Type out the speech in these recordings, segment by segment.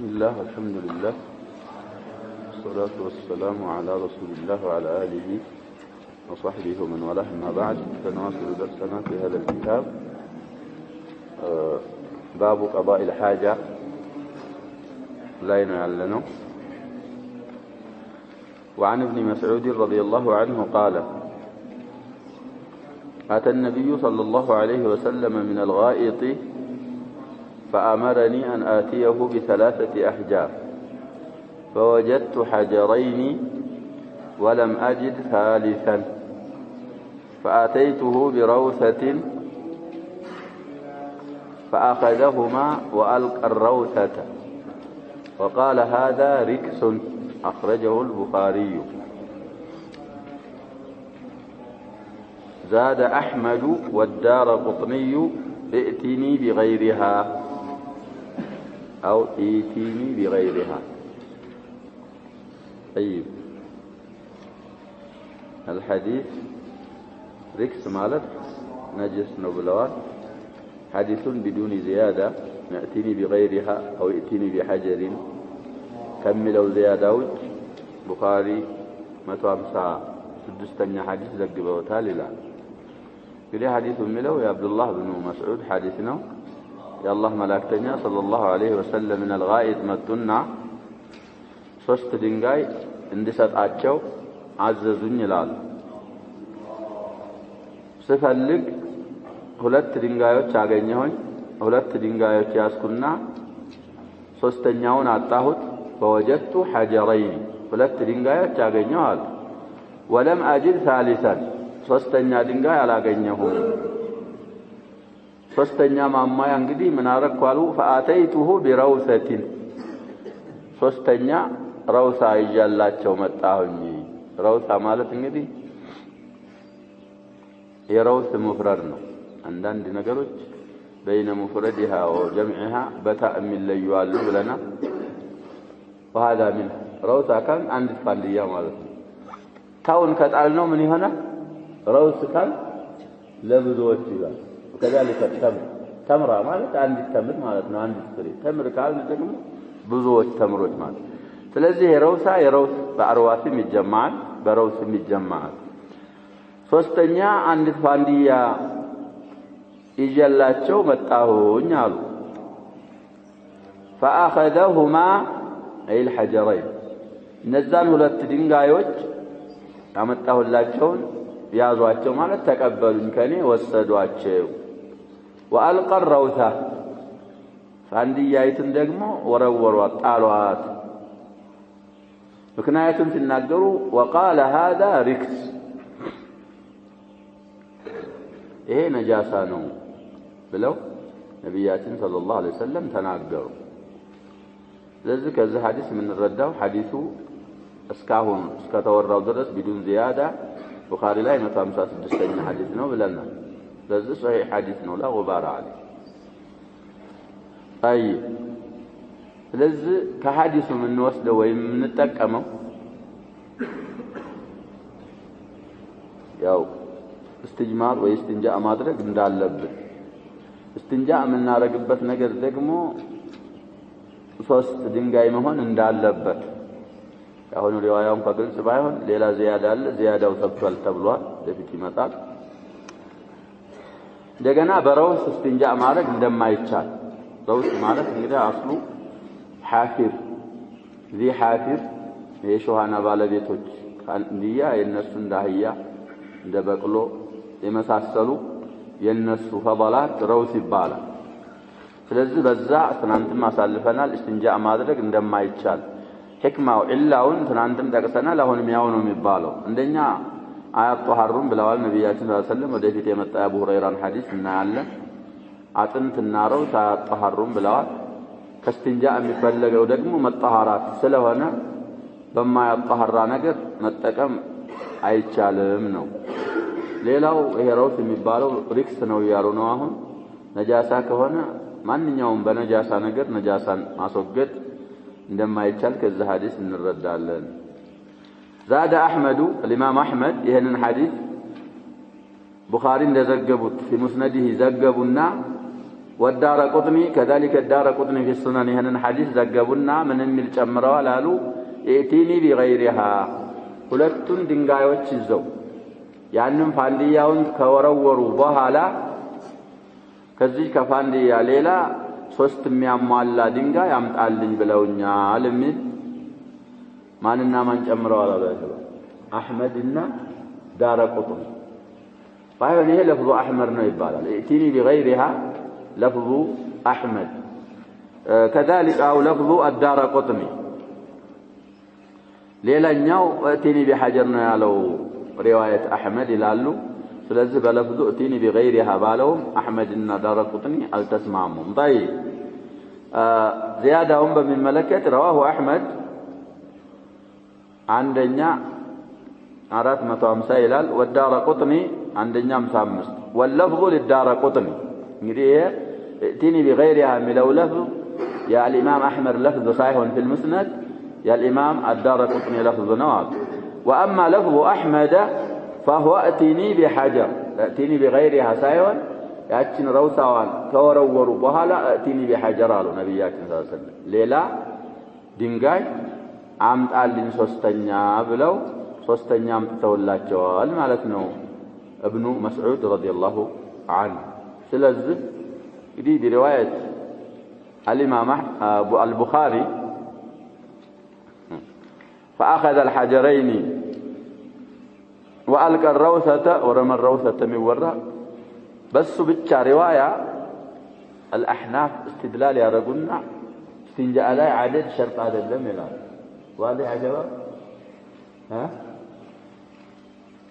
بسم الله والحمد لله والصلاة والسلام على رسول الله وعلى آله وصحبه ومن والاه. أما بعد فنواصل درسنا في هذا الكتاب باب قضاء الحاجة لا يعلنه. وعن ابن مسعود رضي الله عنه قال: أتى النبي صلى الله عليه وسلم من الغائط فأمرني أن آتيه ب3 أحجار فوجدت حجرين ولم أجد ثالثا فأتيته بروثة فأخذهما وألقى الروثة وقال: هذا ركس. أخرجه البخاري. زاد أحمد والدارقطني: ائتني بغيرها أو ائتني بغيرها. طيب، الحديث ركس مالت نجس نبلوان، حديث بدون زيادة. ائتني بغيرها أو ائتني بحجر كملوا زيادة. بخاري 156 حديث ذكبه تالي. لا كده حديث ملو يا عبد الله بن مسعود حديثنا يا الله ملاكتنيا صلى الله عليه وسلم من الغائط متنا 3 ድንጋይ እንድሰጣቸው አዘዙኝ ይላል። ስፈልግ 2 ድንጋዮች አገኘሁኝ። 2 ድንጋዮች ያስኩና ሶስተኛውን አጣሁት። فوجدت حجرين 2 ድንጋዮች አገኘኋል። ولم أجد ثالثا ሶስተኛ ድንጋይ አላገኘሁም። ሶስተኛ ማማያ እንግዲህ ምን አረኳሉ? فأتيته بروثة ሶስተኛ ረውሳ ይያላቸው መጣሁኝ። ረውሳ ማለት እንግዲህ የረውስ ሙፍረድ ነው። አንዳንድ ነገሮች بين مفردها وجمعها بتاء የሚለዩ አሉ ብለና وهذا من روثا كان አንድ ፋንዲያ ማለት ነው። ታውን ከጣልነው ምን ይሆናል? ረውስ ካል ለብዙዎች ይላል። وكذلك ተምራ ማለት አንድ ተምር ማለት ነው። አንድ ፍሬ ተምር ካል ደግሞ ብዙዎች ተምሮች ማለት። ስለዚህ የረውሳ የረውስ በአርዋስም ይጀማል፣ በረውስም ይጀማል። ሶስተኛ አንድ ፋንዲያ ይጀላቸው መጣሁኝ አሉ። فأخذهما أي الحجرين እነዛን 2 ድንጋዮች ያመጣሁላቸውን ያዟቸው ማለት ተቀበሉኝ፣ ከኔ ወሰዷቸው። وألقى الروثة ፋንዲያይትን ደግሞ ወረወሯት፣ ጣሏት። ምክንያቱም ሲናገሩ وقال هذا ركس ይሄ ነጃሳ ነው ብለው ነብያችን ሰለላሁ ዐለይሂ ወሰለም ተናገሩ። ስለዚህ ከዚህ ሐዲስ የምንረዳው ሐዲሱ እስካሁን እስከተወራው ድረስ بدون زيادة ቡኻሪ ላይ 156ኛ ሐዲስ ነው ብለናል። ስለዚህ ሶሒህ ሐዲስ ነው لا غبار عليه። طيب ስለዚህ ከሐዲሱ የምንወስደው ወይም የምንጠቀመው ያው استجمار ወይ استنجاء ማድረግ እንዳለብን፣ استنجاء የምናረግበት ነገር ደግሞ 3 ድንጋይ መሆን እንዳለበት። አሁን ሪዋያውን በግልጽ ባይሆን ሌላ زيادة አለ። زيادው ሰብቷል ተብሏል፣ ለፊት ይመጣል። እንደገና በረውስ استنجاء ማድረግ እንደማይቻል። ረውስ ማለት እንግዲህ አስሉ حافر ذي حافر የሾሃና ባለቤቶች እንዲያ የነሱ እንዳህያ እንደ በቅሎ የመሳሰሉ የነሱ ፈضላት ረውስ ይባላል። ስለዚህ በዛ ትናንትም አሳልፈናል استنجاء ማድረግ እንደማይቻል ሕክማው ኢላውን ትናንትም ጠቅሰናል። አሁንም ያው ነው የሚባለው። እንደኛ አያጧሃሩም ብለዋል ነብያችን ሰለላሁ ዐለይሂ ወሰለም። ወደፊት የመጣ አቡ ሁረይራን ሐዲስ እናያለን። አጥንትና ረውስ አያጧሃሩም ብለዋል። ከስትንጃእ የሚፈለገው ደግሞ መጣሃራት ስለሆነ በማያጣሃራ ነገር መጠቀም አይቻልም ነው። ሌላው ይሄ ረውስ የሚባለው ሪክስ ነው ያሉ ነው። አሁን ነጃሳ ከሆነ ማንኛውም በነጃሳ ነገር ነጃሳን ማስወገድ እንደማይቻል ከዚህ ሐዲስ እንረዳለን። زاد أحمد الإمام أحمد ይሄንን ሐዲስ ቡኻሪ እንደዘገቡት في مسنده ዘገቡና والدارقطني كذلك الدارقطني في السنن هنا حديث زقبنا من المل جمروا لالو ائتيني بغيرها ሁለቱን ድንጋዮች ይዘው ያንን ፋንዲያውን ከወረወሩ በኋላ ከዚህ ከፋንዲያ ሌላ ሶስት የሚያሟላ ድንጋይ አምጣልኝ ብለውኛል የሚል ማንና ማን ጨምረዋል አላቸው አህመድና ዳረቁጥኒ ባይሆን ይሄ ለፍዙ አህመድ ነው ይባላል ائتيني بغيرها لفظ احمد كذلك او لفظ الدارقطني ሌላኛው ائتيني بحجر ነው ያለው روايه احمد ይላሉ ስለዚህ በለፍዙ ائتيني بغيرها ባለው አህመድና ዳረቁጥኒ አልተስማሙም طيب زيادهم በሚመለከት رواه احمد አንደኛ 450 ይላል والدارقطني አንደኛ 55 واللفظ للدارقطني እንግዲህ ائتيني بغيرها የሚለው لفظ يا الامام احمد لفظ صحيح في المسند يا الامام الدارقطني لفظ نواب واما لفظ احمد فهو ائتيني بحجر ائتيني بغيرها ሳይሆን ያችን ረውሳዋን ከወረወሩ በኋላ ائتيني بحجر አሉ ነብያችን ሰለላሁ ዐለይሂ ወሰለም ሌላ ድንጋይ አምጣልኝ ሶስተኛ ብለው ሶስተኛ አምጥተውላቸዋል ማለት ነው ابن مسعود رضي الله عنه ስለዚህ እንግዲህ በሪዋያት الامام البخاري فاخذ الحجرين والقى الروثه ورمى الروثه من وراء بس ብቻ روايه الاحناف استدلال ያረጉና استنجاء ላይ عدد شرط አይደለም ይላል واضح يا شباب ها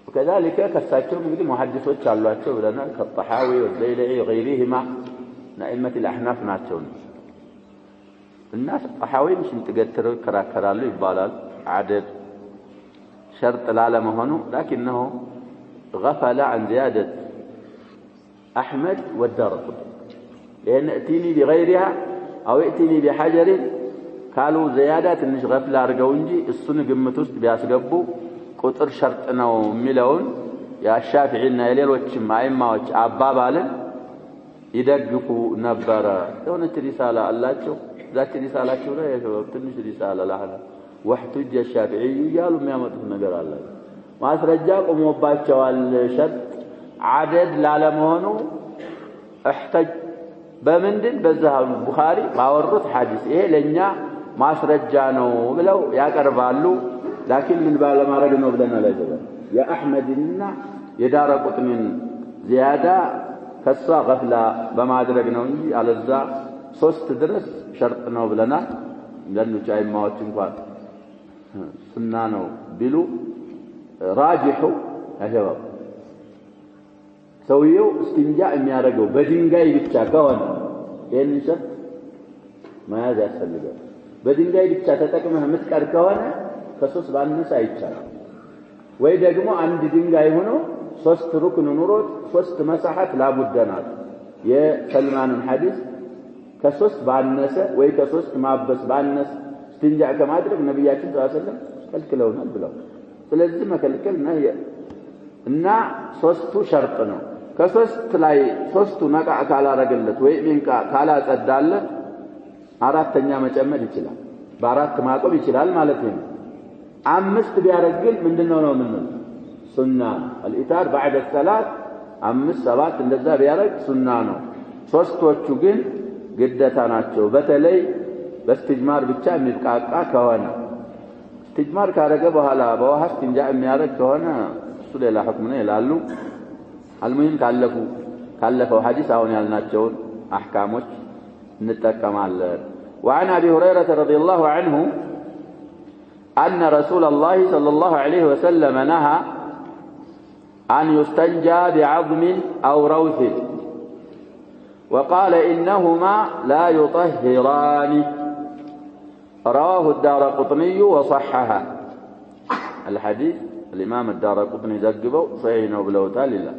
وكذلك كساتهم እንግዲህ ሙሐዲሶች አሏቸው ብለናል ከጠሐዊ ወዘይለዒ ወغيرهما نائمه الاحناف ናቸው እና ጠሐዊም ሽንጥ ገትረው ይከራከራሉ ይባላል عدد شرط ላለ መሆኑ لكنه غفل عن زياده احمد والدارقطني لان ائتيني بغيرها او ائتيني بحجر قالوا زياده ትንሽ غفل አድርገው እንጂ እሱን ግምት ውስጥ ቢያስገቡ ቁጥር ሸርጥ ነው የሚለውን ያሻፊዒና የሌሎችም አይማዎች አባባልን ይደግፉ ነበር የሆነች ሪሳላ አላቸው ዛት ሪሳላቸው ላይ ትንሽ ሪሳላ ለሐላ ወህቱጅ الشافعي ያሉ የሚያመጡት ነገር አለ ማስረጃ ቆሞባቸዋል ሸርጥ عدد ላለመሆኑ احتج በምንድን በዛው ቡኻሪ ባወሩት ሐዲስ ይሄ ለኛ ማስረጃ ነው ብለው ያቀርባሉ لكن من بالما رجنا بدنا لازم يا احمدنا يدارقطنين زياده كسا غفله بما ادرجنا እንጂ አለዛ ሶስት ድረስ ሸርጥ ነው ብለና ለነሱ አይማዎች እንኳን ሱና ነው ቢሉ ራጂሁ አጀባ ሰውየው እስቲንጃ የሚያደርገው በድንጋይ ብቻ ከሆነ ይሄን ሸርጥ ማያዝ ያስፈልጋል በድንጋይ ብቻ ተጠቅመህ ምትቀር ከሆነ ከሶስት ባነሰ አይቻልም ወይ ደግሞ አንድ ድንጋይ ሆኖ ሶስት ሩክን ኑሮት ሶስት መሳሐት ላቡደናል የሰልማንን ሐዲስ ከሶስት ባነሰ ወይ ከሶስት ማበስ ባነሰ استنجاء ከማድረግ ነብያችን ሰለላሁ ዐለይሂ ወሰለም ከልክለውናል ብለው ስለዚህ መከልከል ነው እና ሶስቱ ሸርጥ ነው ከሶስት ላይ ሶስቱ ነቃ ካላረገለት ወይ ሚንቃ ካላጸዳለት አራተኛ መጨመር ይችላል በአራት ማቆም ይችላል ማለት ነው አምስት ቢያረግል ምንድነው ነው ምን ሱና الاتار بعد الصلاه አምስት ሰባት እንደዛ ቢያረግ ሱና ነው ሶስቶቹ ግን ግዴታ ናቸው በተለይ በስትጅማር ብቻ የሚብቃቃ ከሆነ ስትጅማር ካረገ በኋላ በውሃ እስቲንጃ የሚያረግ ከሆነ እሱ ሌላ ሁክም ነው ይላሉ المهم ካለፈው ሐዲስ አሁን ያልናቸውን አህካሞች እንጠቀማለን وعن ابي هريره رضي الله عنه أن رسول الله صلى الله عليه وسلم نهى أن يستنجى بعظم أو روث وقال إنهما لا يطهران رواه الدارقطني وصححه الحديث الإمام الدارقطني ذكره صحيح وبلوتال لله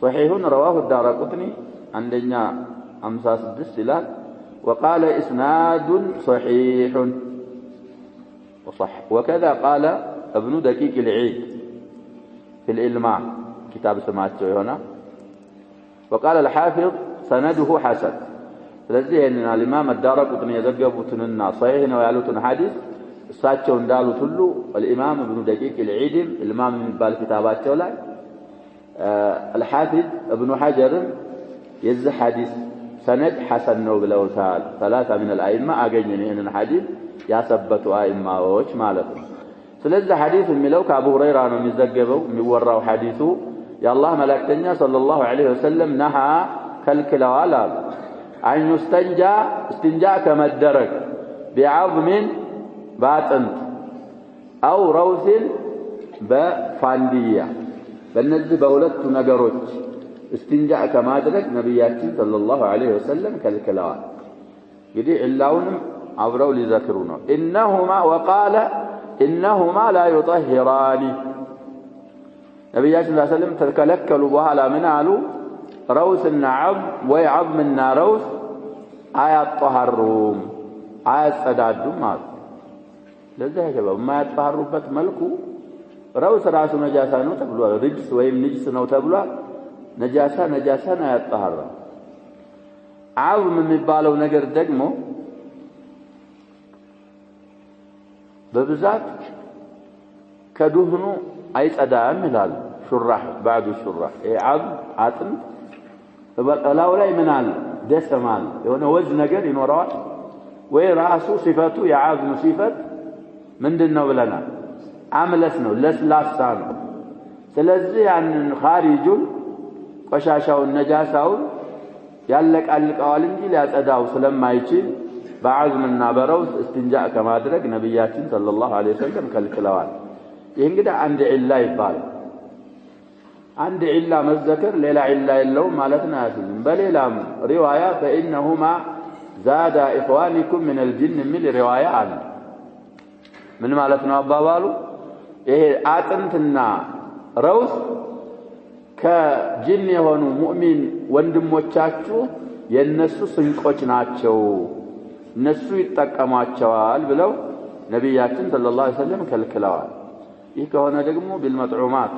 صحيح رواه الدارقطني عندنا أمساس الدسلال وقال إسناد صحيح وصح وكذا قال ابن دقيق العيد في الإلماع كتاب سمعته هنا وقال الحافظ سنده حسن. ስለዚህ ይሄንን الإمام الدارقطني የዘገቡትንና صحيح ነው ያሉትን ሐዲስ እሳቸው እንዳሉት ሁሉ الإمام ابن دقيق العيد الإمام የሚባል ኪታባቸው ላይ الحافظ ابن حجر የዚህ ሐዲስ ሰነድ ሐሰን ነው ብለውታል። ثلاثة من الأئمة አገኘን ይሄንን ሐዲስ ያሰበቱ አኢማዎች ማለት ነው። ስለዚህ ሐዲስ የሚለው ከአቡ ሁረይራ ነው የሚዘገበው የሚወራው ሐዲሱ የአላህ መላእክተኛ ሰለላሁ ዐለይሂ ወሰለም ነሃ ከልክለዋል አሉ አን ይስተንጃ እስቲንጃ ከመደረግ ቢዐዝምን በአጥንት አው ረውሲን በፋንዲያ በእነዚህ በሁለቱ ነገሮች እስቲንጃ ከማድረግ ነቢያችን ሰለላሁ ዐለይሂ ወሰለም ከልክለዋል። እንግዲህ ዕላውንም አብረው ሊዘክሩ ነው። ኢነሁማ ወቃለ ኢነሁማ ላ ዩጠሂራኒ ነቢያችን ሰለላሁ ዐለይሂ ወሰለም ተከለከሉ በኋላ ምን አሉ? ረውስና ዐዝም ወይ ዐዝምና ረውስ አያጠሃሩም አያጸዳዱም አሉ። ለዚህ አይገባው የማያጠሃሩበት መልኩ ረውስ ራሱ ነጃሳ ነው ተብሏል። ርጅስ ወይም ንጅስ ነው ተብሏል። ነጃሳን አያጠሃራም። ዐዝም የሚባለው ነገር ደግሞ በብዛት ከዱህኑ አይጸዳም ይላሉ ሹራህ بعض الشراح ዐዝም አጥንት በቀላው ላይ ምን አለ ደሰም አለ የሆነ ወዝ ነገር ይኖረዋል ወይ ራሱ ሲፈቱ የዐዝም ሲፈት ምንድነው ብለናል? አምለስ ነው ለስላሳ ነው። ስለዚህ ያንን ኻሪጁን ቆሻሻውን ነጃሳውን ያለቃልቀዋል እንጂ ሊያጸዳው ስለማይችል በዐዝምና በረውስ እስቲንጃ ከማድረግ ነቢያችን ሰለላሁ ዐለይሂ ወሰለም ከልክለዋል። ይህ እንግዲህ አንድ ዒላ ይባላል። አንድ ዒላ መዘከር ሌላ ዒላ የለውም ማለት ነው አይደለም። በሌላም ሪዋያ ፈኢነሁማ ዛዳ ኢኽዋኒኩም ሚን አልጂን የሚል ሪዋያ አለ። ምን ማለት ነው አባባሉ? ይሄ አጥንትና ረውስ ከጂን የሆኑ ሙእሚን ወንድሞቻችሁ የነሱ ስንቆች ናቸው እነሱ ይጠቀሟቸዋል ብለው ነቢያችን ሰለላሁ ዐለይሂ ወሰለም ከልክለዋል። ይህ ከሆነ ደግሞ ቢልመጥዑማት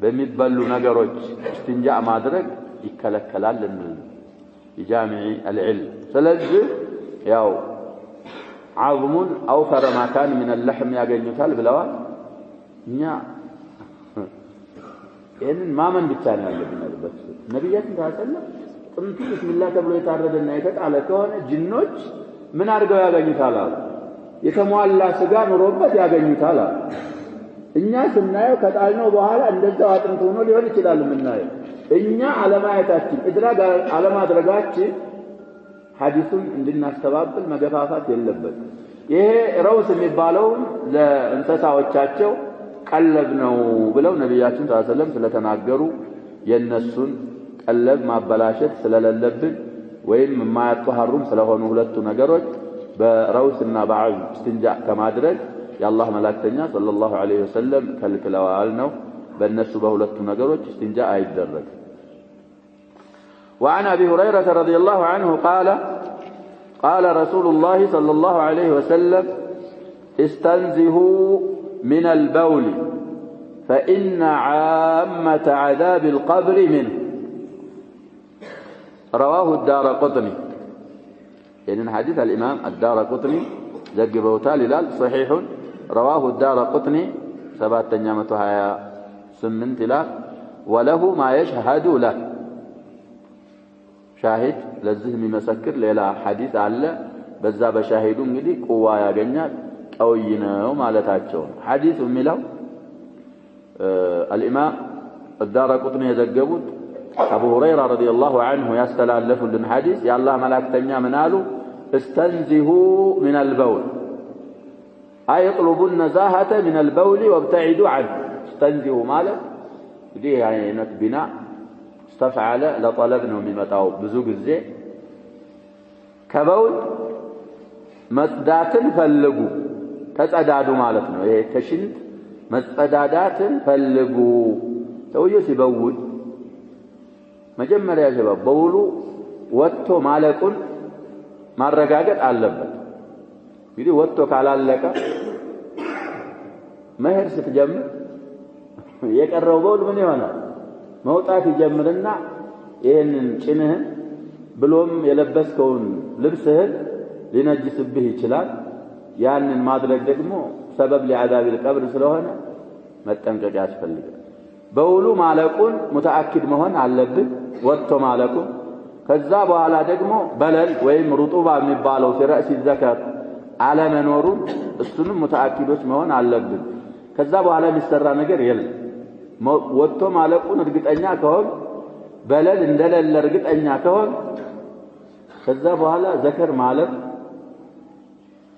በሚበሉ ነገሮች እስቲንጃ ማድረግ ይከለከላል እንል ይጃሚዕ አልዕልም። ስለዚህ ያው ዐዝሙን አውፈረ ማካን ምን اللحم ያገኙታል ብለዋል። እኛ ይህንን ማመን ብቻ ነው ያለብን አለበት። ነቢያችን ሰለላሁ ጥንቱ ቢስሚላህ ተብሎ የታረደና የተጣለ ከሆነ ጅኖች ምን አድርገው ያገኙታል አሉ? የተሟላ ስጋ ኑሮበት ያገኙታል አሉ። እኛ ስናየው ከጣልነው በኋላ እንደዛው አጥንት ሆኖ ሊሆን ይችላል የምናየው። እኛ አለማየታችን እድራግ አለማድረጋችን ሐዲሱን እንድናስተባብል መገፋፋት የለበት። ይሄ ረውስ የሚባለው ለእንስሳዎቻቸው ቀለብ ነው ብለው ነቢያችን ሰለላሁ ዐለይሂ ወሰለም ስለተናገሩ የነሱን ቀለብ ማበላሸት ስለሌለብን ወይም የማያጠሃሩም ስለሆኑ ሁለቱ ነገሮች በረውስና በዐዝም እስቲንጃ ከማድረግ የአላህ መላእክተኛ ሰለላሁ ዐለይሂ ወሰለም ከልክለዋል ነው። በእነሱ በሁለቱ ነገሮች እስቲንጃ አይደረግ። وعن أبي هريرة رضي الله عنه قال قال رسول الله صلى الله عليه وسلم استنزهوا من البول فإن عامة عذاب القبر منه رواه الدارقطني. يعني حديث الإمام الدارقطني زجبه تالي صحيح رواه الدارقطني 728 لا وله ما يشهد له شاهد ለዚህ የሚመሰክር ሌላ ሐዲስ አለ። በዛ በሻሂዱ እንግዲህ ቁዋ ያገኛል ቀውይ ነው ማለታቸው። ሐዲሱ የሚለው الإمام الدارقطني የዘገቡት አቡ ሁረይራ ረዲየላሁ ዐንሁ ያስተላለፉልን ሐዲስ የአላህ መላእክተኛ ምን አሉ? استنزهوا من البول أي يطلبوا النزاهة من البول وابتعدوا عنه. استنزهوا ማለት እንግዲህ አይነት ቢና استفعل لطلب ነው የሚመጣው ብዙ ጊዜ ከበውል መጽዳትን ፈልጉ ተጸዳዱ ማለት ነው። ይሄ ከሽንት መጸዳዳትን ፈልጉ። ሰውየው ሲበውል መጀመሪያ በውሉ ወጥቶ ማለቁን ማረጋገጥ አለበት። እንግዲህ ወጥቶ ካላለቀ መሄድ ስትጀምር የቀረው በውል ምን ይሆናል? መውጣት ይጀምርና ይሄንን ጭንህን ብሎም የለበስከውን ልብስህን ሊነጅስብህ ይችላል። ያንን ማድረግ ደግሞ ሰበብ ለዓዛብ القبر ስለሆነ መጠንቀቅ ያስፈልጋል። በውሉ ማለቁን ሙተአኪድ መሆን አለብህ ወጥቶ ማለቁን። ከዛ በኋላ ደግሞ በለል ወይም ሩጡባ የሚባለው ሲራስ ይዘከር አለመኖሩን እሱንም ሙተአኪዶች መሆን አለብን። ከዛ በኋላ የሚሰራ ነገር የለም። ወጥቶ ማለቁን እርግጠኛ ከሆን በለል እንደሌለ እርግጠኛ ከሆን ከዛ በኋላ ዘከር ማለት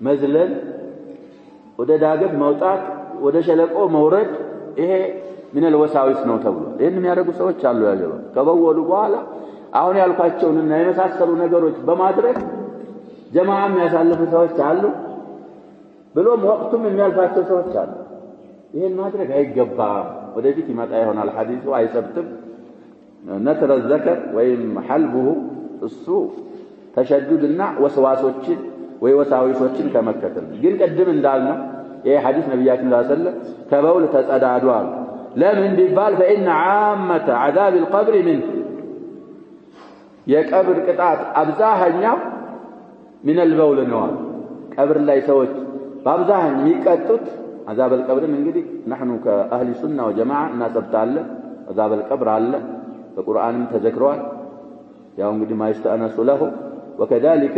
መዝለል ወደ ዳገት መውጣት ወደ ሸለቆ መውረድ ይሄ ምን الوساوس ነው ተብሎ ይሄን የሚያደርጉ ሰዎች አሉ። ያጀባ ከበወሉ በኋላ አሁን ያልኳቸውንና የመሳሰሉ ነገሮች በማድረግ ጀማዓ የሚያሳልፉ ሰዎች አሉ። ብሎም ወቅቱም የሚያልፋቸው ሰዎች አሉ። ይሄን ማድረግ አይገባም። ወደፊት ይመጣ ይሆናል ሐዲሱ አይሰብትም። ነትረ ዘከር ወይም ሐልቡሁ እሱ ተሸዱድና ወስዋሶችን ወይ ወሳዊሶችን ከመከተል ግን ቀድም እንዳልነው ይሄ ሐዲስ ነብያችን ሰለላሁ ዐለይሂ ወሰለም ከበውል ተጸዳዷል። ለምን ቢባል فإن عامة عذاب القبر من የቀብር ቅጣት አብዛኛው من البول ነው። ቀብር ላይ ሰዎች በአብዛኛው የሚቀጡት عذاب القبر እንግዲህ نحن كأهل السنة والجماعة እናሰብታለን። عذاب القبر አለ በቁርአንም ተዘክሯል። ያው እንግዲህ ማይስተአነሱ له وكذلك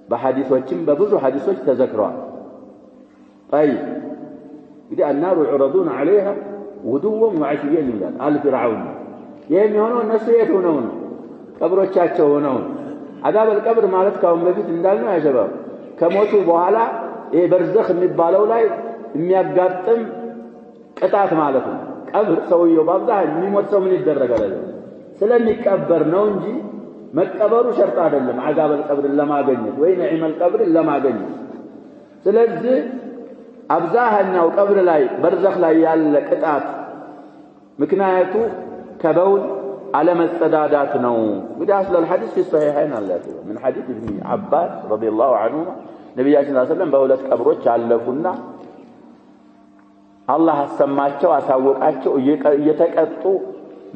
በሐዲሶችም በብዙ ሐዲሶች ተዘክሯል። طيب እንግዲህ النار يعرضون عليها غدوا وعشيا ይላል አልፍራውን የሚሆነው እነሱ የት ሆነው ነው? ቀብሮቻቸው ሆነው። عذاب القبر ማለት ካሁን በፊት እንዳልነው ያሸባው ከሞቱ በኋላ ይሄ በርዘኽ የሚባለው ላይ የሚያጋጥም ቅጣት ማለት ነው። ቀብር ሰውየው በአብዛኛው የሚሞት ሰው ምን ይደረጋል? ስለሚቀበር ነው እንጂ መቀበሩ ሸርጥ አይደለም عذاب القبر ለማግኘት ወይ ነዒም القبر ለማግኘት። ስለዚህ አብዛኛው ቀብር ላይ በርዘኽ ላይ ያለ ቅጣት ምክንያቱ ከበውል على مستدادات نو وده أصل الحديث في الصحيحين الله من حديث ابن عباس رضي الله عنهما نبي صلى الله عليه وسلم بولت قبروች አለፉና አላህ አሰማቸው አሳወቃቸው እየተቀጡ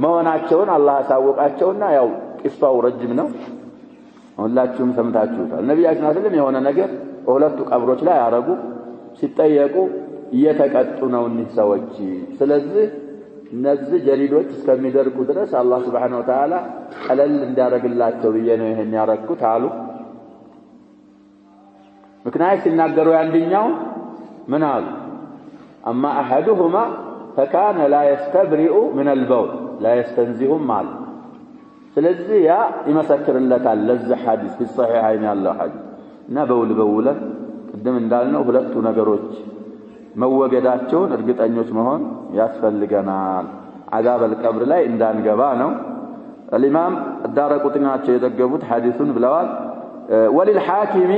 መሆናቸውን አላህ አሳወቃቸውና ያው ቂሳው ረጅም ነው ሁላችሁም ሰምታችሁታል። ነብዩ ሰለላሁ ዐለይሂ ወሰለም የሆነ ነገር ሁለቱ ቀብሮች ላይ ያረጉ ሲጠየቁ እየተቀጡ ነው እነዚህ ሰዎች። ስለዚህ እነዚህ ጀሪዶች እስከሚደርቁ ድረስ አላህ Subhanahu Wa Ta'ala ቀለል እንዲያረግላቸው ብዬ ነው ይሄን ያረኩት አሉ። ምክንያት ሲናገሩ አንደኛው ምን አሉ? اما احدهما فكان لا يستبرئ من البول لا يستنزه مال ስለዚህ ያ ይመሰክርለታል ለዚህ ሐዲስ في الصحيحين ያለው ሐዲስ እና በውል ቅድም እንዳልነው ሁለቱ ነገሮች መወገዳቸውን እርግጠኞች መሆን ያስፈልገናል። عذاب القبر ላይ እንዳንገባ ነው። الامام الدارقطني ናቸው የዘገቡት ሐዲሱን ብለዋል። وللحاكم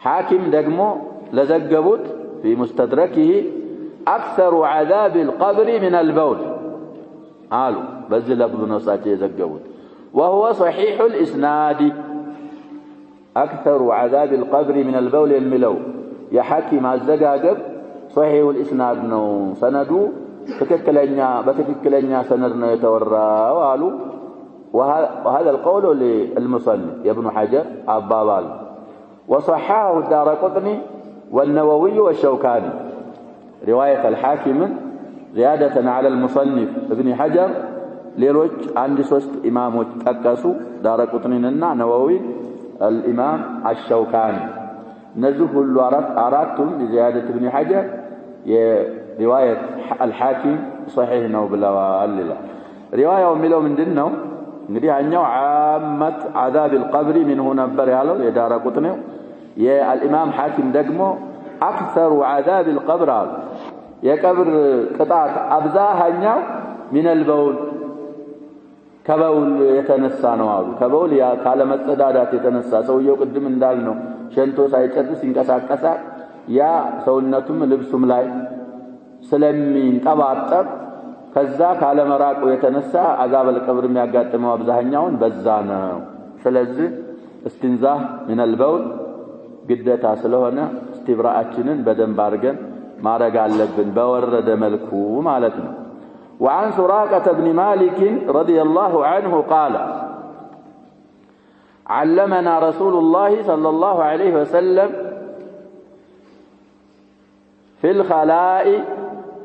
حاكم ደግሞ ለዘገቡት في مستدركه اكثر عذاب القبر من البول قالوا በዚህ ለፍظ ነው ሳቸው የዘገቡት وهو صحيح الاسناد اكثر عذاب القبر من البول የሚለው የሐኪም አዘጋገብ صحيح الاسناد ነው። ሰነዱ በትክክለኛ ሰነድ ነው የተወራው አሉ። وهذا القول للمصنف ابن حجر አባባል وصححه الدارقطني والنووي والشوكاني رواية الحاكم زيادة على المصنف ابن حجر ሌሎች አንድ ሶስት ኢማሞች ጠቀሱ ዳረቁጥኒና ነወዊ الامام الشوكاني እነዚህ ሁሉ አራቱም زيادة ابن حجر የሪዋየት الحاكم صحيح ነው ብለዋል። ሪዋያው የሚለው ምንድነው? እንግዲህ አኛው عامة عذاب القبر منه ነበር ያለው የዳረቁጥኒው የአልኢማም حاكم ደግሞ اكثر عذاب القبر የቀብር ቅጣት አብዛኛው من البول ከበውል የተነሳ ነው አሉ። ከበውል ያ ካለ መጸዳዳት የተነሳ ሰውየው ቅድም እንዳልነው ሸንቶ ሳይጨርስ ይንቀሳቀሳል። ያ ሰውነቱም ልብሱም ላይ ስለሚንጠባጠብ ከዛ ካለ መራቁ የተነሳ عذاب القبر የሚያጋጥመው አብዛኛውን በዛ ነው። ስለዚህ استنزاه من البول ግዴታ ስለሆነ استبراءችንን በደንብ አድርገን ማረግ አለብን በወረደ መልኩ ማለት ነው። وعن سراقة بن مالك رضي الله عنه قال علمنا رسول الله صلى الله عليه وسلم في الخلاء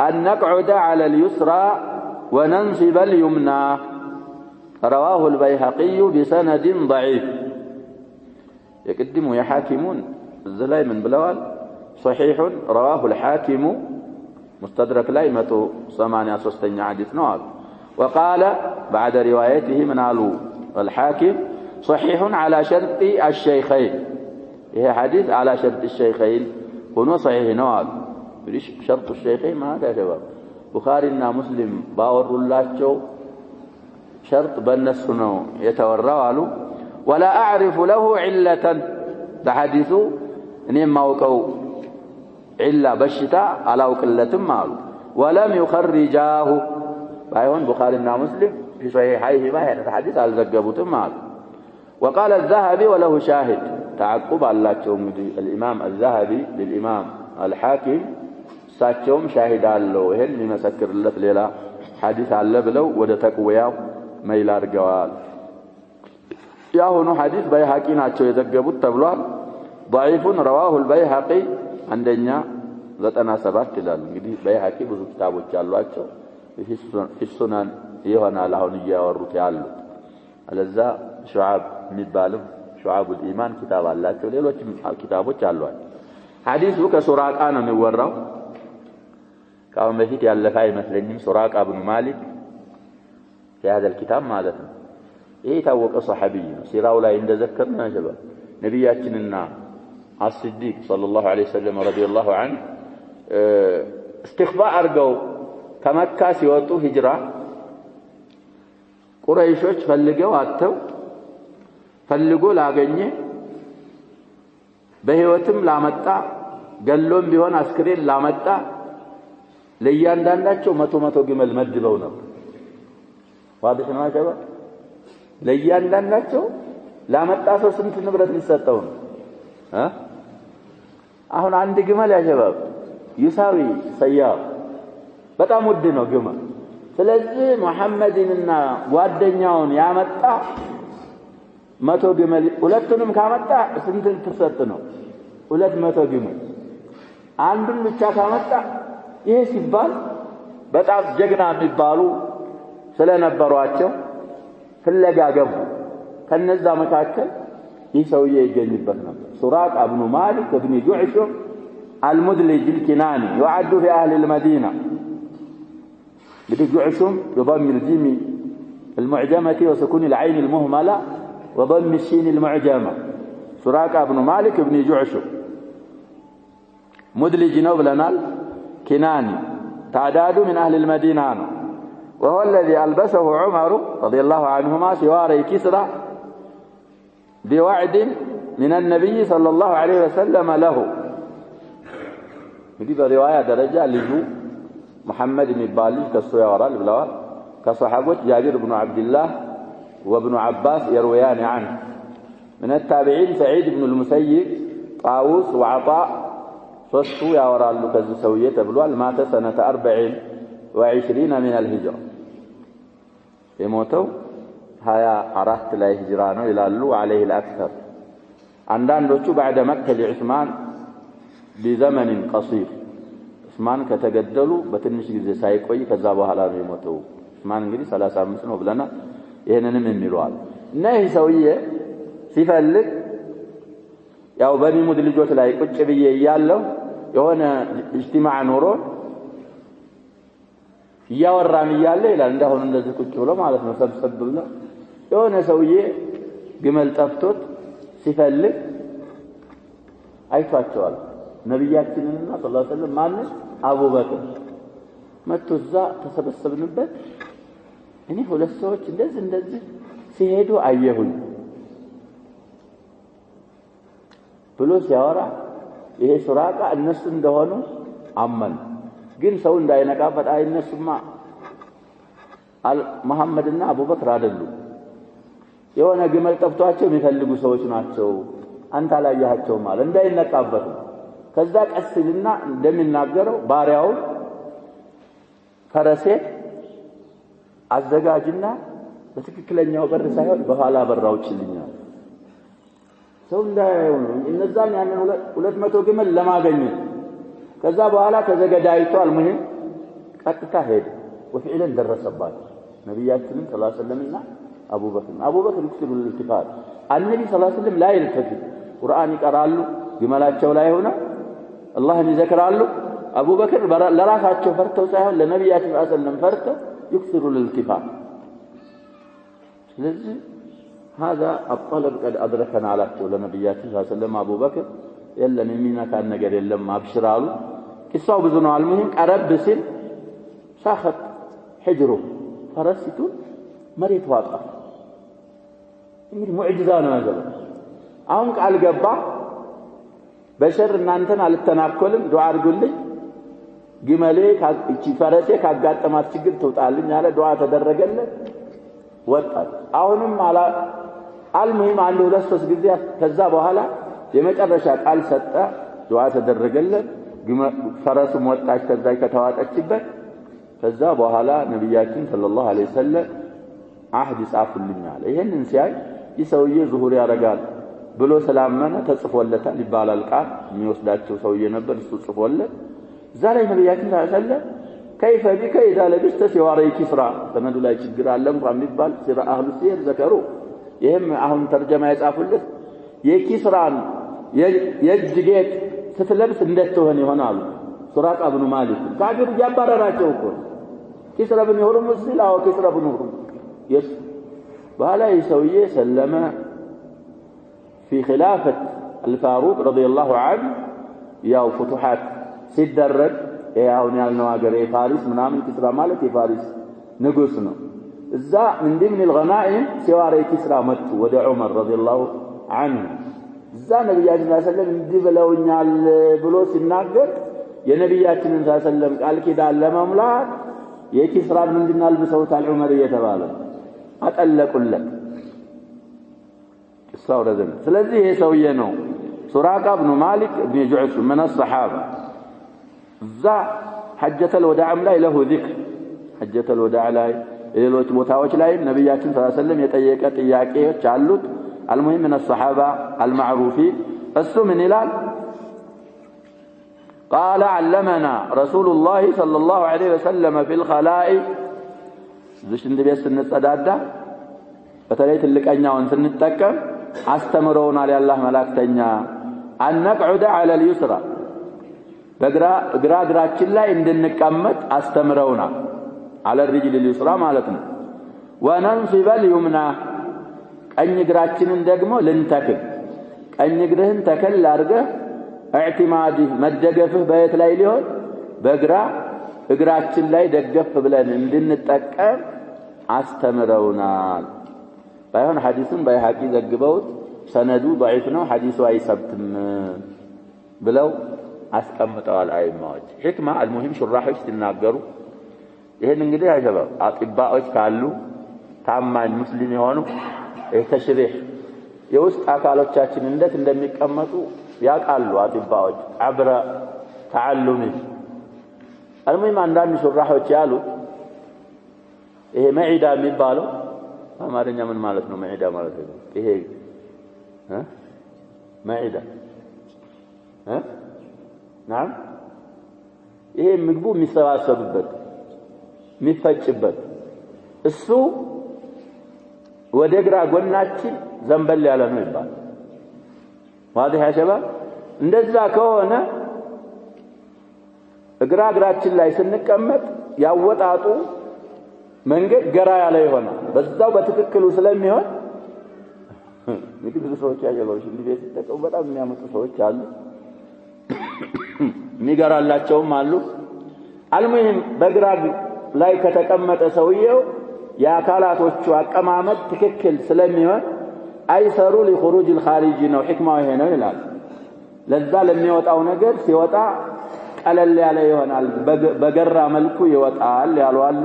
أن نقعد على اليسرى وننصب اليمنى رواه البيهقي بسند ضعيف يقدموا يحاكمون الزلاي من بلوال صحيح رواه الحاكم مستدرك لا 183 حديث نوال وقال بعد روايته من قالوا الحاكم صحيح على شرط الشيخين هي حديث على شرط الشيخين هو صحيح نوال ليش شرط الشيخين ما هذا جواب بخارينا مسلم باوروا الله شرط بالنص نو يتوروا ولا أعرف له علة تحدث إني ما وقوا إلا بشتا على وكلة مال ولم يخرجاه بايون بخارينا مسلم في صحيحيه ما يتحدث على زجبوت مال وقال الذهبي وله شاهد تعقب الله تومدي الإمام الذهبي للإمام الحاكم ساتهم شاهد الله وهل يمسكر له ليلة حديث على بلو وده تقوياه ما يلارجوال يا هو حديث بيهقي ناتشو يزغبوت تبلوال ضعيف رواه البيهقي عندنا 97 ይላል እንግዲህ በይሃቂ ብዙ ክታቦች አሏቸው في السنن ይሆናል አሁን ያወሩት ያሉት አለዛ ሹዓብ የሚባለው ሹዓብ الإيمان كتاب አላቸው ሌሎችም ክታቦች አሏቸው ሐዲሱ ከሱራቃ ነው የሚወራው ካሁን በፊት ያለፈ አይመስለኝም ሱራቃ ኢብኑ ማሊክ في هذا الكتاب ማለት ነው ይሄ ታወቀ ሱሐቢ ነው ሲራው ላይ እንደዘከርና ሸባብ ነብያችንና الصديق صلى الله عليه وسلم رضي الله عنه استخباء አርገው ከመካ ሲወጡ ሂጅራ ቁረይሾች ፈልገው አጥተው ፈልጎ ላገኘ በህይወትም ላመጣ ገሎም ቢሆን አስክሬን ላመጣ ለእያንዳንዳቸው 100 ግመል መድበው ነው واضح ነው አይደል ለእያንዳንዳቸው ላመጣ ሰው ስንት ንብረት ሊሰጠው ነው አሁን አንድ ግመል ያሸባብ ይሳዊ ሰያው በጣም ውድ ነው ግመል ስለዚህ መሐመድንና ጓደኛውን ያመጣ 100 ግመል ሁለቱንም ካመጣ ስንት ተሰጥ ነው 200 ግመል አንዱን ብቻ ካመጣ ይሄ ሲባል በጣም ጀግና የሚባሉ ስለነበሯቸው ፍለጋ ገቡ ከነዛ መካከል يسوي يجنبه سراق ابن مالك ابن جعشم المدلج الكناني يعد في أهل المدينة ابن جعشم بضم الجيم المعجمة وسكون العين المهملة وضم الشين المعجمة سراق ابن مالك ابن جعشم مدلج نوبلنا كناني تعداد من أهل المدينة وهو الذي ألبسه عمر رضي الله عنهما سواري كسرى بوعد من النبي صلى الله عليه وسلم له دي روايه درجه لجو محمد بن بالي كسويا ورا البلاوات كصحابه جابر بن عبد الله وابن عباس يرويان عنه من التابعين سعيد بن المسيب طاووس وعطاء صدوا يا ورا له كزسويه تبلوال مات سنه 24 من الهجره يموتوا هيا عرفت لا هجرانه الى اللو عليه الاكثر عندانdoቹ بعد مكه لعثمان بزمن قصير عثمان ከተገደሉ በትንሽ ጊዜ ሳይቆይ ከዛ በኋላ ነው የሞተው عثمان እንግዲህ 35 ነው ብለና ይሄንንም የሚሏል እና ይሄ ሰውዬ ሲፈልግ ያው በሚሙድ ልጆች ላይ ቁጭ ብዬ ያለው የሆነ اجتماع ኖሮ ያወራን ይያለ ይላል እንደሆነ እንደዚህ ቁጭ ብሎ ማለት ነው ሰብሰብ ብሎ የሆነ ሰውዬ ግመል ጠፍቶት ሲፈልግ አይቷቸዋል ነብያችንንና ሰለላሁ ዐለይሂ ወሰለም ማንስ አቡበክር መጥቶዛ ተሰበሰብንበት እኔ ሁለት ሰዎች እንደዚህ ሲሄዱ አየሁኝ ብሎ ሲያወራ ይሄ ሱራቃ እነሱ እንደሆኑ አመን ግን ሰው እንዳይነቃበት አይነሱማ መሐመድና አቡበክር አይደሉ የሆነ ግመል ጠፍቷቸው የሚፈልጉ ሰዎች ናቸው አንተ አላየሃቸው ማለት እንዳይነቃበት ከዛ ቀስልና እንደሚናገረው ባሪያው ፈረሴ አዘጋጅና በትክክለኛው በር ሳይሆን በኋላ በራውችልኛል ሰው እንዳያየው ነው እነዛን ያንን 200 ግመል ለማገኘት ከዛ በኋላ ተዘገዳይቷል ሙሂም ቀጥታ ሄደ ወፍዕለን ደረሰባቸው ነብያችን ሰለላሁ ዐለይሂ ወሰለምና አቡበክር ይክስሩ الالتفات النبي صلى الله عليه وسلم لا يلتفت ቁርአን ይቀራሉ ግመላቸው ላይ ሆነ አላህን ይዘክራሉ አቡበክር ለራሳቸው ፈርተው ሳይሆን ለነብያችን ሰለላሁ ዐለይሂ ወሰለም ፈርተው ይክስሩ الالتفات ስለዚህ هذا الطلب قد أدركنا على لنبيات صلى الله عليه وسلم أبو بكر يلا منا كان نجر يلا ما بشرالو كساو بزنو المهم قرب سن شاخت حجره فرسته مريت واقع እንግዲህ ሙዕጂዛ ነው ያለው አሁን ቃል ገባ በሸር እናንተን አልተናኮልም ዱዓ አድርጉልኝ ግመሌ እቺ ፈረሴ ካጋጠማት ችግር ትውጣልኝ አለ ዱዓ ተደረገለት ወጣት አሁንም አልሙሂም አንድ ሁለት ሶስት ጊዜ ከዛ በኋላ የመጨረሻ ቃል ሰጠ ዱዓ ተደረገለት ፈረሱ ወጣች ከዛ ከተዋጠችበት ከዛ በኋላ ነብያችን ሰለላሁ ዐለይሂ ወሰለም አህድ ጻፉልኛል ይሄንን ሲያይ ይሰውዬ ዙሁር ያረጋል ብሎ ሰላምና ተጽፎለታል ይባላል ቃል የሚወስዳቸው ሰውዬ ነበር እሱ ጽፎለት ዛሬ ነብያችን ሰለላሁ كيف بك إذا لبست سواري كسرى سند لا يشجر على እንኳን የሚባል ሲራ አህሉ ሲር ዘከሩ ይሄም አሁን ተርጀማ ያጻፉለት የኪስራን የጅጌት ስትለብስ እንደተሆነ ይሆናል ሱራቃ ኢብኑ ማሊክ ካፊር ያባረራቸው እኮ ኪስራ ኢብኑ ሁሩም ሲላው ኪስራ ኢብኑ ሁሩም يس بلا يسويه سلم في خلافة الفاروق رضي الله عنه يا فتوحات سيدرج ያውን ያልነው ሀገር የፋሪስ ምናምን ኪስራ ማለት የፋሪስ ንጉስ ነው እዛ من ضمن الغنائم ሲዋሬ ኪስራ መጡ ወደ ዑመር رضي الله عنه እዛ ነብያችን ሰለላሁ ዐለይሂ ወሰለም እንዲህ ብለውኛል ብሎ ሲናገር የነብያችንን ሰለላሁ ዐለይሂ ወሰለም ቃል ኪዳን ለመሙላት የኪስራን ምንድነው አልብሰውታል ዑመር እየተባለ አጠለቁለት እሷው ረዘም ስለዚህ ይሄ ሰውዬ ነው ሱራቃ ኢብኑ ማሊክ ኢብኑ ጁዕሽ من الصحابه ذا حجة الوداع ላይ له ذكر حجة الوداع ላይ ሌሎች ቦታዎች ላይ ነብያችን ሰለላሁ ዐለይሂ ወሰለም የጠየቀ ጥያቄዎች አሉት المهم من الصحابه المعروفين እሱ ምን ይላል قال علمنا رسول الله صلى الله عليه وسلم في الخلاء ዝሽ እንደበስ እንጸዳዳ በተለይ ትልቀኛውን ስንጠቀም አስተምረውናል ያላህ መላእክተኛ አንقعد على اليسرى በግራግራችን ላይ እንድንቀመጥ አስተምረውናል على الرجل اليسرى ማለት ነው وننصب اليمنى ቀኝ እግራችንን ደግሞ ልንተክል ቀኝ እግርህን ተከል አድርገህ اعتمادህ መደገፍህ በየት ላይ ሊሆን በግራ እግራችን ላይ ደገፍ ብለን እንድንጠቀም አስተምረውናል ባይሆን ሐዲሱን ባይሐቂ ዘግበውት ሰነዱ ضعيف ነው ሐዲሱ አይሰብትም ብለው አስቀምጠዋል አይማዎች ህክማ المهم ሹራሖች ሲናገሩ ይሄን እንግዲህ አይተባው አጥባዎች ካሉ ታማኝ ሙስሊም የሆኑ ተሽሪህ የውስጥ አካሎቻችን እንዴት እንደሚቀመጡ ያቃሉ አጥባዎች አብረ ተዓሉሚ المهم አንዳንድ ሹራሖች ያሉት ይሄ መዒዳ የሚባለው አማርኛ ምን ማለት ነው መዒዳ ማለት ነው ይሄ መዒዳ نعم ይሄ ምግቡ የሚሰባሰብበት የሚፈጭበት እሱ ወደ ግራ ጎናችን ዘንበል ያለ ነው ይባላል واضح يا شباب እንደዛ ከሆነ እግራግራችን ላይ ስንቀመጥ ያወጣጡ መንገድ ገራ ያለ ይሆናል በዛው በትክክሉ ስለሚሆን ንግድ ሰዎች ያየለው እንዴት ተጠቀሙ በጣም የሚያመጡ ሰዎች አሉ ሚገራላቸውም አሉ አልሙሂም በግራግ ላይ ከተቀመጠ ሰውየው የአካላቶቹ አቀማመጥ ትክክል ስለሚሆን አይሰሩ ለخروج الخارج ነው ህክማው ይሄ ነው ይላል ለዛ ለሚወጣው ነገር ሲወጣ ቀለል ያለ ይሆናል በገራ መልኩ ይወጣል ያሏሉ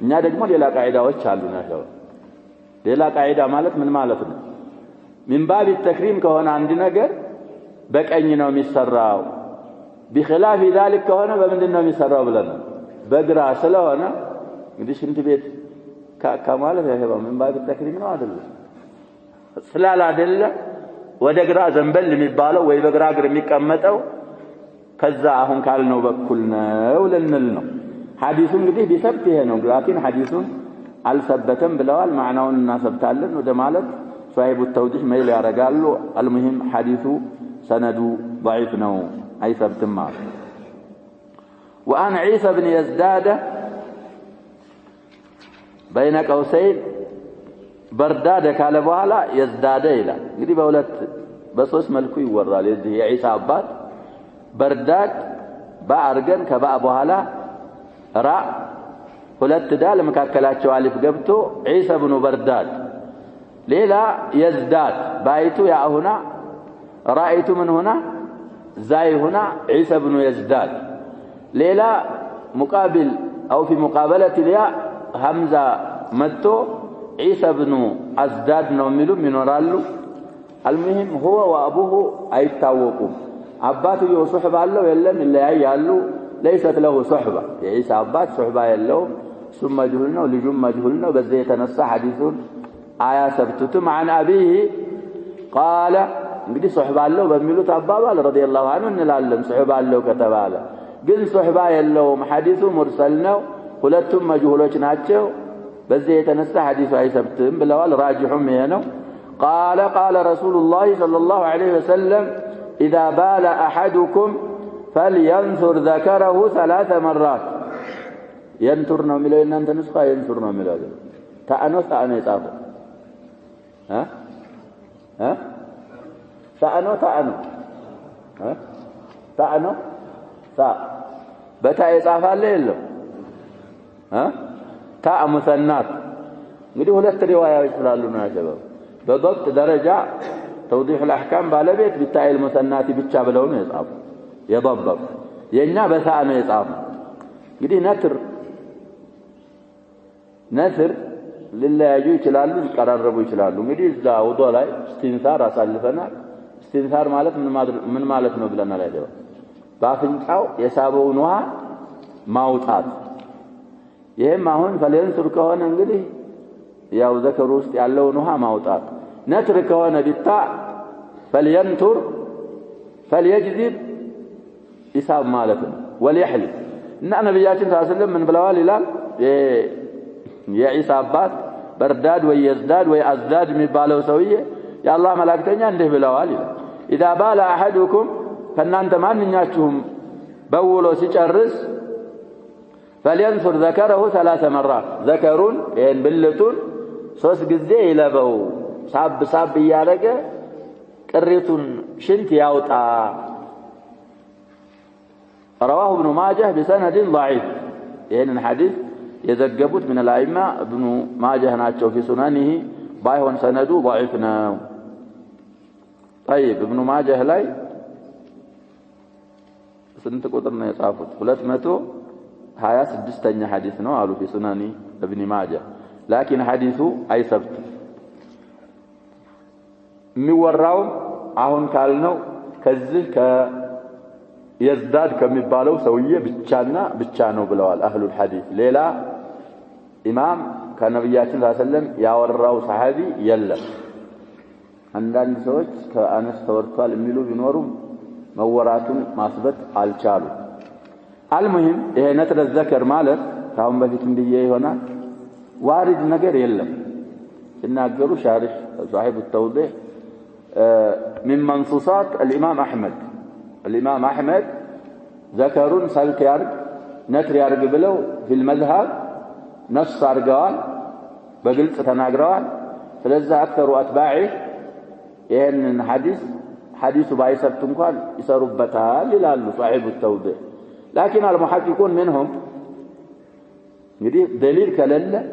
እኛ ደግሞ ሌላ ቃዒዳዎች አሉ ናቸው ሌላ ቃዒዳ ማለት ምን ማለት ነው من باب التكريم ከሆነ አንድ ነገር በቀኝ ነው የሚሰራው بخلاف ذلك ከሆነ በምንድን ነው የሚሰራው ብለን በግራ ስለሆነ እንግዲህ ሽንት ቤት ከማለት ያሄባው من باب التكريم ነው አይደል ስላል አይደለ ወደ ግራ ዘንበል የሚባለው ወይ በግራ እግር የሚቀመጠው ከዛ አሁን ካልነው በኩል ነው ልንል ነው። ሐዲሱ እንግዲህ ቢሰብት ይሄ ነው። ግን ሐዲሱን አልሰበተም ብለዋል። ማዕናውን እናሰብታለን ወደ ማለት صاحب التوضيح ميل ያረጋሉ። المهم ሐዲሱ ሰነዱ ضعيف ነው አይሰብትም ማለት። وعن عيسى بن يزداد بين قوسين برداد ካለ በኋላ يزداد ይላል። እንግዲህ በሁለት በሶስት መልኩ ይወራል። የዚህ የዒሳ አባት በርዳድ ባአርገን ከባ በኋላ ራ ሁለት ዳል መካከላቸው አሊፍ ገብቶ ዒሳ ብኑ በርዳድ ሌላ يزداد ባይቱ ያ ሁና ራይቱ ምን ሁና ዛይ ሁና ዒሳ ብኑ يزداد ሌላ مقابل او في مقابله الياء همزه መጥቶ ዒሳ ብኑ አዝዳድ ነው የሚሉም ይኖራሉ። المهم هو وابوه አይታወቁም። አባትየው ሱህባ አለው የለም ይለያያሉ። ليست له صحبه የዒሳ አባት ሱህባ የለውም። ثم مجهول ነው ልጁም መጅሁል ነው። በዚህ የተነሳ ሐዲሱን አያሰብቱትም። عن أبيه قال እንግዲህ ሱህባ አለው በሚሉት አባባል رضي الله عنه እንላለን። ሱህባ አለው ከተባለ ግን ሱህባ የለውም ሐዲሱ ሙርሰል ነው። ሁለቱም መጅሁሎች ናቸው። በዚህ የተነሳ ሐዲሱ አይሰብትም ብለዋል። ራጅሁም ይሄ ነው። قال قال رسول الله صلى الله عليه وسلم إذا بال أحدكم فلينثر ذكره 3 مرات ينثر ነው የሚለው እናንተ ንስኻ ينثر ነው የሚለው ታአኖ ይጻፈው ታአኖ በታ ይጻፋል የለው ታ ሙሰናት እንግዲህ ሁለት ሪዋያዎች ስላሉ ነው ያጀበው። በضبط ደረጃ توضيح الاحكام ባለቤት ቢታይል ሙሰናቲ ብቻ ብለው ነው የጻፉ የضبط የኛ በታ ነው የጻፉ። እንግዲህ ነትር ሊለያዩ ይችላሉ ሊቀራረቡ ይችላሉ። እንግዲህ እዛ ውዶ ላይ እስቲንሳር አሳልፈናል። እስቲንሳር ማለት ምን ማለት ነው ብለናል አይደል? በአፍንጫው የሳበውን ውሃ ማውጣት። ይሄም አሁን ፈለንሱር ከሆነ እንግዲህ ያው ዘከሩ ውስጥ ያለውን ውሃ ማውጣት። ነትር ከሆነ ቢታ فلينتر فليجذب ይሳብ ማለት ነው። ወልይህልፍ እና ነብያችን ሰለላሁ ዐለይሂ ወሰለም ምን ብለዋል ይላል የዒሳ አባት በርዳድ ወይ يزداد ወይ አዝዳድ የሚባለው ሰውዬ የአላህ መላእክተኛ እንዲህ ብለዋል ይላል اذا بال احدكم فእናንተ ማንኛችሁም በውሎ ሲጨርስ فلينثر ذكره 3 مرات ذكرون ይሄን ብልቱን 3 ጊዜ ይለበው ሳብ እያደረገ ቅሪቱን ሽንት ያውጣ። رواه ابن ماجه بسند ضعيف ይሄንን ሐዲስ የዘገቡት من الائمه ابن ماجه ናቸው في سننه ባይሆን ሰነዱ ضعيف ነው። طيب ابن ماجه ላይ ስንት ቁጥር ነው የጻፉት? 226ኛ ሐዲስ ነው አሉ في سنن ابن ماجه لكن ሐዲሱ አይሰብት የሚወራው አሁን ካልነው ከዚህ ከየዝዳድ ከሚባለው ሰውዬ ብቻ ነው ብለዋል አህሉ الحديث። ሌላ ኢማም ከነብያችን ሰለላሁ ዐለይሂ ወሰለም ያወራው ሰሃቢ የለም። አንዳንድ ሰዎች ከአነስ ተወርቷል የሚሉ ቢኖሩም መወራቱን ማስበት አልቻሉ። المهم ይሄ ነትረ ዘከር ማለት ካሁን በፊት እንዲየ ይሆናል ዋሪድ ነገር የለም። ሲናገሩ ሻሪህ صاحب التوضيح من منصوصات الإمام أحمد ذكرون سلك يارق نتر يارق بلو في المذهب نص أرقوان بقلت تناقروان فلذا أكثر أتباعي إن حديث بايسبتم قال يسربتها للالو صاحب التوضيح. لكن المحققون منهم يدي دليل كلله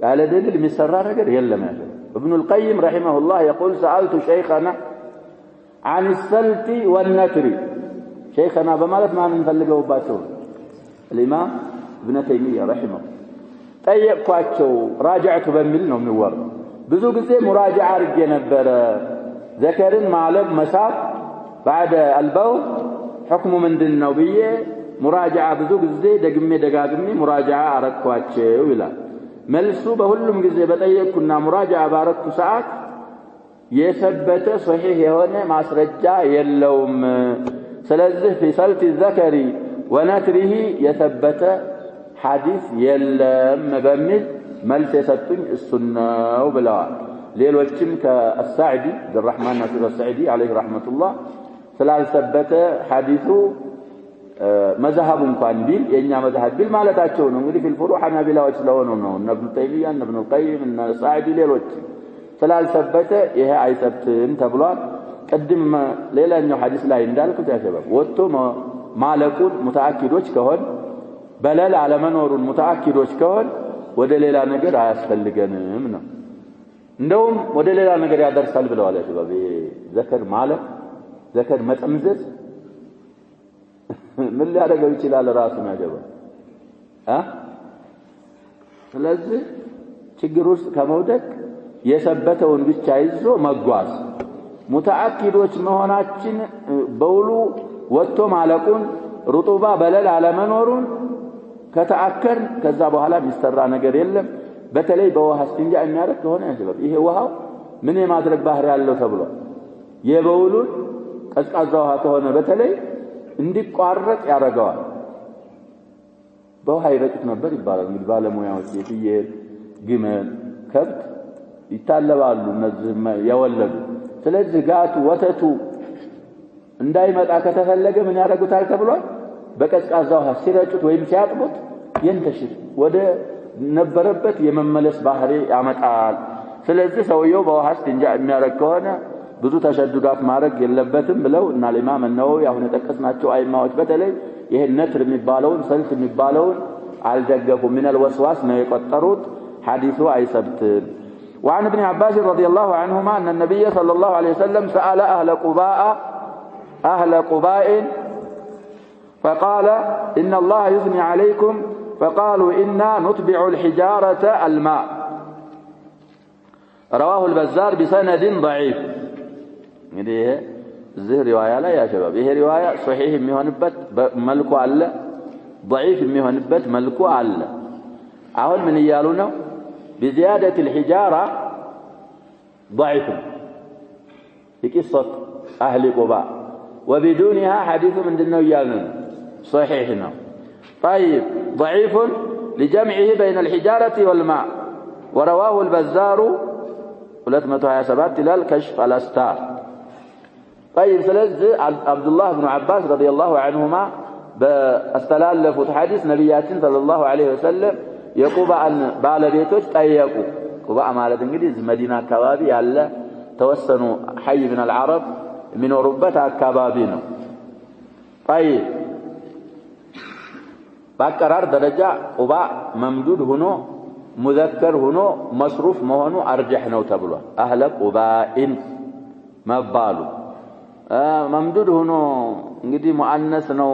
على دليل مسرار غير يلا ما ابن القيم رحمه الله يقول سألت شيخنا عن السلت والنتر شيخنا بمالت ما نفلقه باتو الإمام ابن تيمية رحمه ጠየቅኳቸው راجعت በሚል ነው የሚወራ ብዙ ጊዜ ሙራጃዓ አርጌ ነበር ዘከርን ማለብ መሳብ بعد البول حكم ምንድነው ብዬ ሙራጃዓ ብዙ ጊዜ ደጋግሜ ሙራጃዓ አረኳቸው ይላል መልሱ በሁሉም ጊዜ በጠየቅኩና ሙራጃዓ ባረኩ ሰዓት يثبت صحيح هنا ማስረጃ የለውም ስለዚህ في سلط الذكر ونتره يثبت حديث የለም በሚል መልስ የሰጡኝ እሱናው ብለዋል ሌሎችም ከአሳዕዲ الرحمن ناصر السعدي عليه رحمة الله ስላልሰበተ ሐዲሱ መዝሐቡ እንኳን ቢል የኛ መዝሐብ ቢል ማለታቸው ነው እንግዲህ في الفروع ሐናቢላዎች ስለሆኑ ነው ابن تيمية ابن القيم السعدي ሌሎች ስላልሰበተ ይሄ አይሰብትም ተብሏል ቀድም ሌላኛው ሐዲስ ላይ እንዳልኩት ያሰበው ወጥቶ ማለቁን ሙተአኪዶች ከሆነ በለል አለመኖሩን ሙተአኪዶች ከሆነ ወደ ሌላ ነገር አያስፈልገንም ነው እንደውም ወደ ሌላ ነገር ያደርሳል ብለዋል ያሰበው ዘከር ማለት ዘከር መጠምዘዝ ምን ሊያደርገው ይችላል ራሱ ያገባ ስለዚህ ችግር ውስጥ ከመውደቅ የሰበተውን ብቻ ይዞ መጓዝ ሙተአኪዶች መሆናችን በውሉ ወጥቶ ማለቁን ሩጡባ በለል አለመኖሩን ከተአከር ከዛ በኋላ የሚሰራ ነገር የለም በተለይ በውሃ እስቲንጃ የሚያደርግ ከሆነ ያስበብ ይሄ ውሃው ምን የማድረግ ባህሪ ያለው ተብሏል የበውሉን ቀዝቃዛ ውሃ ከሆነ በተለይ እንዲቋረጥ ያደርገዋል በውሃ ይረጭት ነበር ይባላል እንግዲህ ባለሙያዎች የፍየል ግመል ከብት ይታለባሉ እነዚህ ያወለዱ ስለዚህ ጋቱ ወተቱ እንዳይመጣ ከተፈለገ ምን ያደርጉታል ተብሏል በቀዝቃዛ ውሃ ሲረጩት ወይም ሲያጥቡት ይንተሽር ወደ ነበረበት የመመለስ ባህሪ ያመጣል ስለዚህ ሰውየው በውሃ እስቲንጃ የሚያደርግ ከሆነ ብዙ ተሸዱዳት ማድረግ የለበትም ብለው እና ኢማም النووي አሁን የጠቀስናቸው አይማዎች በተለይ ይሄ ነትር የሚባለውን ሰልፍ የሚባለውን አልደገፉም من الوسواس ነው የቆጠሩት ሐዲሱ አይሰብትም وعن ابن عباس رضي الله عنهما أن النبي صلى الله عليه وسلم سأل أهل قباء فقال إن الله يثني عليكم فقالوا إنا نتبع الحجارة الماء رواه البزار بسند ضعيف هذه زه رواية لا يا شباب هي رواية صحيح ميهونبت ملكو على ضعيف ميهونبت ملكو على أهل من يالونه بزيادة الحجارة ضعيف في قصة أهل قباء وبدونها حديث من دنو يالنا صحيحنا طيب ضعيف لجمعه بين الحجارة والماء ورواه البزار 327 تلال كشف الأستار طيب سلسل عبد الله بن عباس رضي الله عنهما باستلالفوا حديث نبيات صلى الله عليه وسلم የቁባን ባለቤቶች ጠየቁ ቁባ ማለት እንግዲህ መዲና አካባቢ ያለ ተወሰኑ حي من العرب የሚኖሩበት አካባቢ ነው طيب በአቀራር ደረጃ ቁባ መምዱድ ሆኖ ሙዘከር ሆኖ መስሩፍ መሆኑ አርጀህ ነው ተብሏል አህለ ቁባኢን መባሉ መምዱድ ሆኖ እንግዲህ ሙአነስ ነው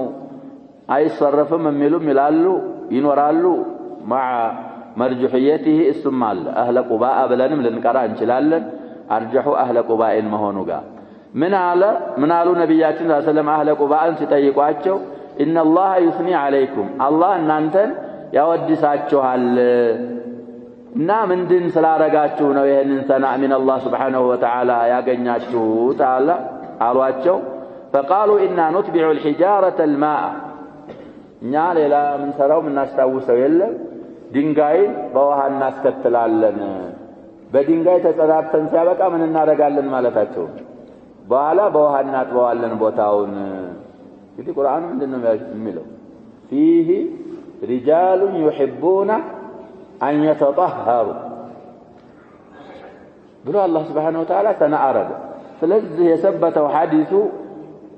አይሰረፍም የሚሉም ይላሉ ይኖራሉ مع مرجحيته اسم الله أهل قباء بلنم لنقرأ انشلالن أرجحوا أهل قباء مهونوغا من على نبياتنا صلى الله عليه وسلم أهل قباء ستيقواتشو إن الله يثني عليكم الله أنتن يودساتشو من دين سلارقاتشو نويهن سنع من الله سبحانه وتعالى يقناتشو تعالى أرواتشو فقالوا إنا نتبع الحجارة الماء نعال إلى من سراو من ناس تاوسوا يلا دينغاي بوها الناس كتلالن بدينغاي تترابطن سيابقى من النار قالن مالتاتشو بوالا بوها الناس بوالن بوتاون في القرآن من دينهم يميلو فيه رجال يحبون أن يتطهروا بلو الله سبحانه وتعالى تنعرض فلذي يثبت حديثه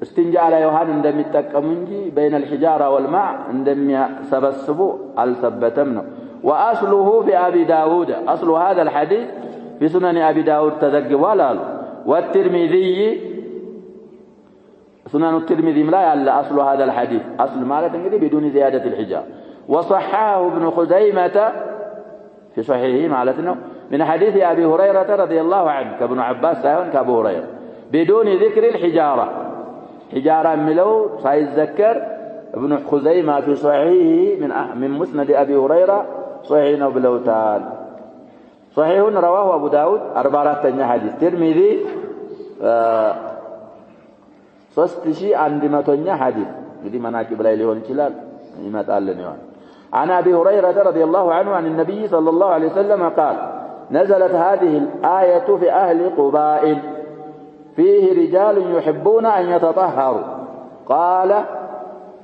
استنجاء على يوحان عندما يتكمنجي بين الحجارة والماء عندما سبسبوا الثبتمنا وأصله في أبي داود أصل هذا الحديث في سنن أبي داود تذكر ولا والترمذي سنن الترمذي لا يعلى أصل هذا الحديث أصل ما لا تنقضي بدون زيادة الحجارة وصححه ابن خزيمة في صحيحه معناته من حديث أبي هريرة رضي الله عنه كابن عباس سايون كأبو هريرة بدون ذكر الحجارة حجارة ملو سيذكر ابن خزيمة في صحيحه من مسند أبي هريرة صحيحنا بلوتان صحيح رواه أبو داود 44 حديث ترمذي 3100 حديث دي مناكب لا ሊሆን ይችላል ይመጣልን ይሆን عن أبي هريرة رضي الله عنه عن النبي صلى الله عليه وسلم قال نزلت هذه الآية في أهل قباء فيه رجال يحبون أن يتطهروا قال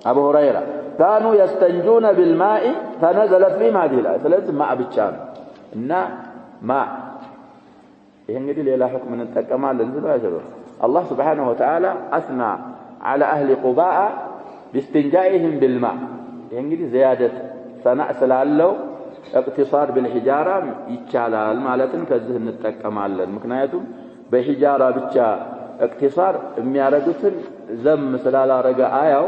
أبو هريرة كانوا يستنجون بالماء فنزلت بهم هذه الآية فلازم ماء بالشام إن ماء ينقل إلى حكم من التكمال الله سبحانه وتعالى أثنى على أهل قباء باستنجائهم بالماء ينقل زيادة ثناء سلالو اقتصار بالحجارة يتشالال مالتن كذهن التكمال مكنايتهم بحجارة بتشا اقتصار ميارجوتن زم سلالا رجاء آيو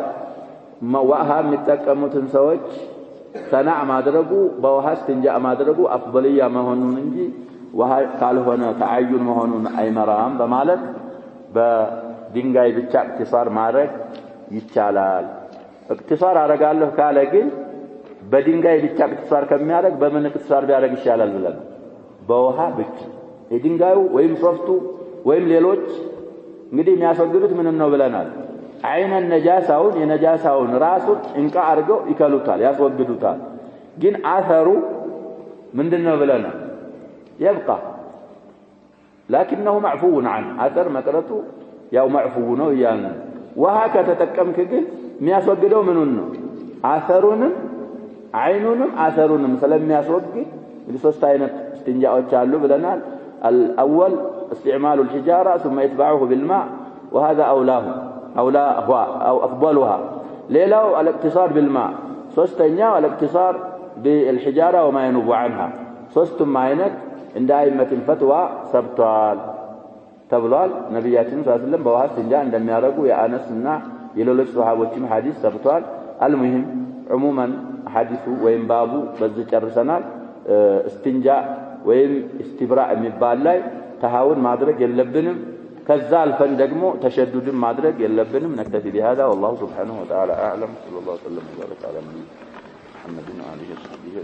وها متكمتن سوج ثناء ما درجوا بوها استنجاء ما درجوا أفضلية ما هنون نجي وها قالوا هنا تعين ما هنون أي مرام بمالك بدينجاي بتشا اقتصار مارك يتشالال اقتصار رجال له كالجين بدينجاي بتشا اقتصار كم يارك بمن اقتصار بيارك يشالال بلن بوها بتش የድንጋዩ ወይም ሶፍቱ ወይም ሌሎች እንግዲህ የሚያስወግዱት ምን ነው ብለናል አይነ ነጃሳውን የነጃሳውን ራሱን እንቃ አርገው ይከሉታል ያስወግዱታል ግን አثሩ ምንድነው ብለናል يبقى لكنه معفو عنه አثር መቅረቱ ያው معفو ነው ያን وهكذا ተጠቀምክ ግን የሚያስወግደው ምኑን ነው አثሩንም አይኑንም አثሩንም ስለሚያስወግድ ለሶስት አይነት استنجاءዎች አሉ ብለናል الأول استعمال الحجارة ثم يتبعه بالماء وهذا أولاه أو أفضلها ليلو الاقتصار بالماء سوستنيا الاقتصار بالحجارة وما ينوب عنها سوستم معينك عند أئمة الفتوى سبتوال تبلال نبياتنا صلى الله عليه وسلم بوها استنجاء عندما يرقوا يا أنسنا يلولك صحابة حديث سبتوال المهم عموما حديثه وين بابو بزج الرسنال استنجاء وين استبراء የሚባል ላይ ተሃውን ማድረግ የለብንም ከዛ አልፈን ደግሞ ተሸዱድን ማድረግ የለብንም نكتفي بهذا والله سبحانه وتعالى اعلم صلى الله عليه وسلم وبارك على محمد وعلى اله وصحبه